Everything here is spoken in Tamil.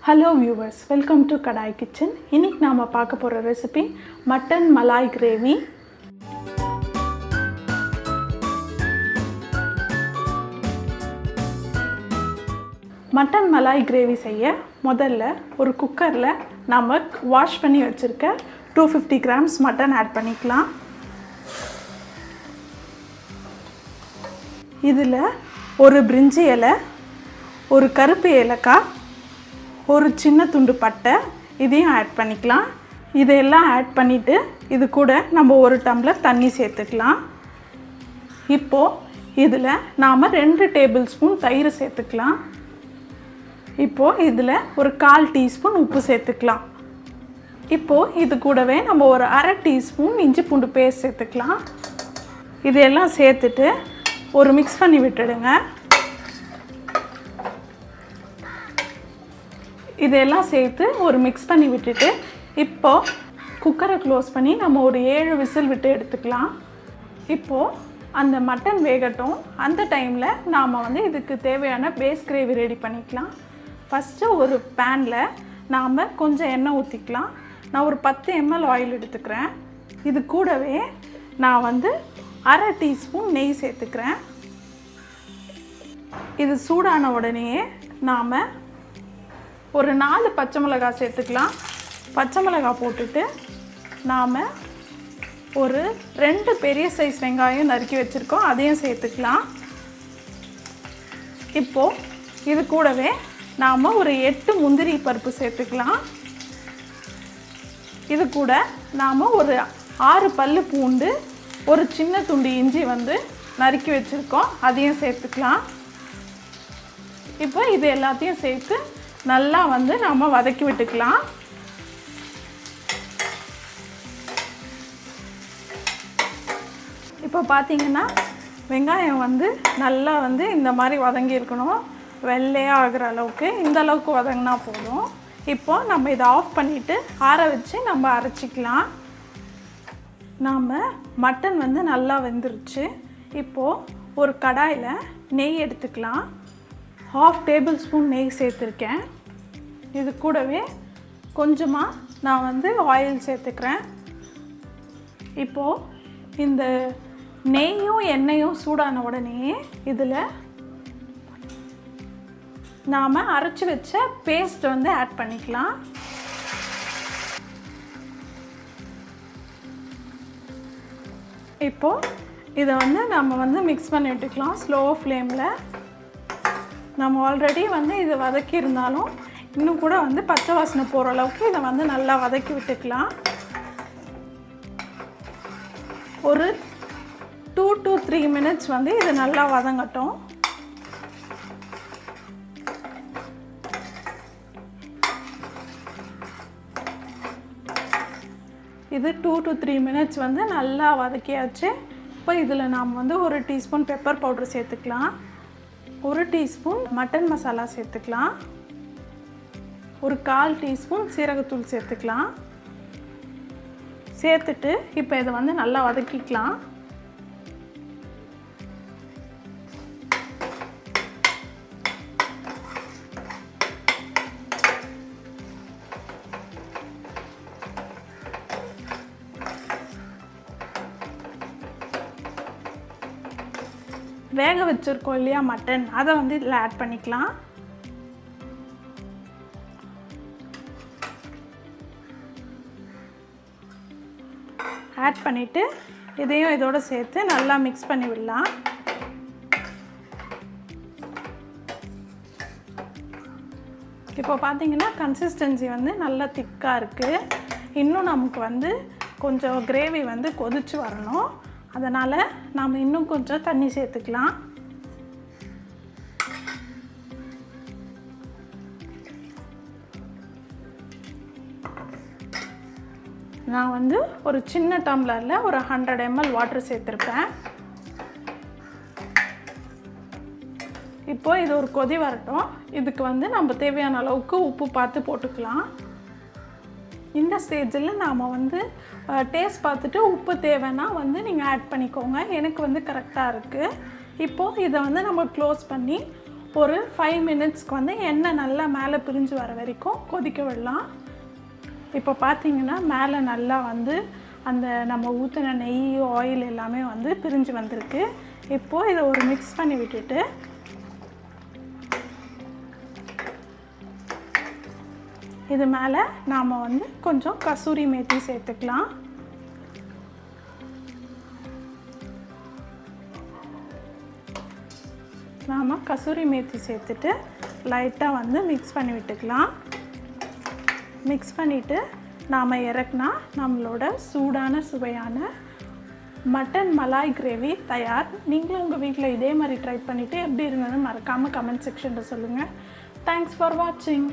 Hello viewers, welcome to Kadai kitchen. இன்றைக்கி நாம் பார்க்க போகிற recipe mutton malai gravy. Mutton malai gravy செய்ய முதல்ல ஒரு குக்கரில் நாம் வாஷ் பண்ணி வச்சுருக்க 250 கிராம்ஸ் மட்டன் ஆட் பண்ணிக்கலாம். இதில் ஒரு பிரிஞ்சி இலை, ஒரு கருப்பு ஏலக்காய், ஒரு சின்ன துண்டு பட்டை இதையும் ஆட் பண்ணிக்கலாம். இதையெல்லாம் ஆட் பண்ணிவிட்டு இது கூட நம்ம ஒரு டம்ளர் தண்ணி சேர்த்துக்கலாம். இப்போது இதில் நாம் 2 டேபிள் ஸ்பூன் தயிர் சேர்த்துக்கலாம். இப்போது இதில் ஒரு 1/4 டீஸ்பூன் உப்பு சேர்த்துக்கலாம். இப்போது இது கூடவே நம்ம ஒரு 1/2 டீஸ்பூன் இஞ்சி பூண்டு பேஸ்ட் சேர்த்துக்கலாம். இதையெல்லாம் சேர்த்துட்டு ஒரு மிக்ஸ் பண்ணி விட்டுடுங்க. இதெல்லாம் சேர்த்து ஒரு மிக்ஸ் பண்ணி விட்டுட்டு இப்போது குக்கரை க்ளோஸ் பண்ணி நம்ம ஒரு 7 விசில் விட்டு எடுத்துக்கலாம். இப்போது அந்த மட்டன் வேகட்டும். அந்த டைமில் நாம் இதுக்கு தேவையான பேஸ் கிரேவி ரெடி பண்ணிக்கலாம். ஃபஸ்ட்டு ஒரு பேனில் நாம் கொஞ்சம் எண்ணெய் ஊற்றிக்கலாம். நான் ஒரு 10 ml ஆயில் எடுத்துக்கிறேன். இது கூடவே நான் 1/2 டீஸ்பூன் நெய் சேர்த்துக்கிறேன். இது சூடான உடனேயே நாம் ஒரு 4 பச்சை மிளகாய் சேர்த்துக்கலாம். பச்சை மிளகாய் போட்டுட்டு நாம் ஒரு 2 பெரிய சைஸ் வெங்காயம் நறுக்கி வச்சுருக்கோம், அதையும் சேர்த்துக்கலாம். இப்போது இது கூடவே நாம் ஒரு 8 முந்திரி பருப்பு சேர்த்துக்கலாம். இது கூட நாம் ஒரு 6 பல்லு பூண்டு, ஒரு சின்ன துண்டு இஞ்சி நறுக்கி வச்சுருக்கோம், அதையும் சேர்த்துக்கலாம். இப்போ இது எல்லாத்தையும் சேர்த்து நல்லா நாம் வதக்கி விட்டுக்கலாம். இப்போ பார்த்திங்கன்னா வெங்காயம் நல்லா இந்த மாதிரி வதங்கி இருக்கணும். வெள்ளையாக ஆகிற அளவுக்கு, இந்த அளவுக்கு வதங்கினா போதும். இப்போது நம்ம இதை ஆஃப் பண்ணிவிட்டு ஆற வச்சு நம்ம அரைச்சிக்கலாம். நாம் மட்டன் நல்லா வெந்துருச்சு. இப்போது ஒரு கடாயில் நெய் எடுத்துக்கலாம். 1/2 டேபிள் ஸ்பூன் நெய் சேர்த்துருக்கேன். இது கூடவே கொஞ்சமாக நான் ஆயில் சேர்த்துக்கிறேன். இப்போது இந்த நெய்யும் எண்ணெயும் சூடான உடனே இதில் நாம் அரைச்சி வச்ச பேஸ்ட் ஆட் பண்ணிக்கலாம். இப்போது இதை நம்ம மிக்ஸ் பண்ணி விட்டுக்கலாம் ஸ்லோ ஃப்ளேமில். நம்ம ஆல்ரெடி இது வதக்கி இருந்தாலும் இன்னும் கூட பச்சை வாசனை போகிற அளவுக்கு இதை நல்லா வதக்கி விட்டுக்கலாம். ஒரு 2 to 3 minutes இது நல்லா வதங்கட்டும். இது 2 to 3 minutes நல்லா வதக்கியாச்சு. இப்போ இதில் நாம் ஒரு டீஸ்பூன் பெப்பர் பவுடர் சேர்த்துக்கலாம். 1 டீஸ்பூன் மட்டன் மசாலா சேர்த்துக்கலாம். ஒரு 1/4 டீஸ்பூன் சீரகத்தூள் சேர்த்துக்கலாம். சேர்த்துட்டு இப்போ இதை நல்லா வதக்கிக்கலாம். வேக வச்சுருக்கோம் இல்லையா மட்டன், அதை இதில் ஆட் பண்ணிக்கலாம். ஆட் பண்ணிவிட்டு இதையும் இதோடு சேர்த்து நல்லா மிக்ஸ் பண்ணி விடலாம். இப்போ பார்த்திங்கன்னா கன்சிஸ்டன்சி நல்லா திக்காக இருக்குது. இன்னும் நமக்கு கொஞ்சம் கிரேவி கொதிச்சு வரணும். அதனால் நாம் இன்னும் கொஞ்சம் தண்ணி சேர்த்துக்கலாம். நான் ஒரு சின்ன டம்ளரில் ஒரு 100 ml வாட்டர் சேர்த்துருப்பேன். இப்போது இது ஒரு கொதி வரட்டும். இதுக்கு நம்ம தேவையான அளவுக்கு உப்பு பார்த்து போட்டுக்கலாம். இந்த ஸ்டேஜில் நாம் டேஸ்ட் பார்த்துட்டு உப்பு தேவைன்னா நீங்கள் ஆட் பண்ணிக்கோங்க. எனக்கு கரெக்டாக இருக்குது. இப்போது இதை நம்ம க்ளோஸ் பண்ணி ஒரு 5 மினிட்ஸ்க்கு வந்து எண்ணெய் நல்லா மேலே பிரிஞ்சு வர வரைக்கும் கொதிக்க விடலாம். இப்போ பார்த்தீங்கன்னா மேலே நல்லா வந்து அந்த நம்ம ஊற்றின நெய் ஆயில் எல்லாமே வந்து பிரிஞ்சு வந்திருக்கு. இப்போது இதை ஒரு மிக்ஸ் பண்ணி விட்டுட்டு இது மேலே நாம் வந்து கொஞ்சம் கசூரி மேத்தி சேர்த்துக்கலாம். நாம் கசூரி மேத்தி சேர்த்துட்டு லைட்டாக வந்து மிக்ஸ் பண்ணி விட்டுக்கலாம். மிக்ஸ் பண்ணிவிட்டு நாம் இறக்குனா நம்மளோட சூடான சுவையான மட்டன் மலாய் கிரேவி தயார். நீங்களும் உங்கள் வீட்டில் இதே மாதிரி ட்ரை பண்ணிவிட்டு எப்படி இருந்ததுன்னு மறக்காமல் கமெண்ட் செக்ஷனில் சொல்லுங்கள். தேங்க்ஸ் ஃபார் வாட்சிங்.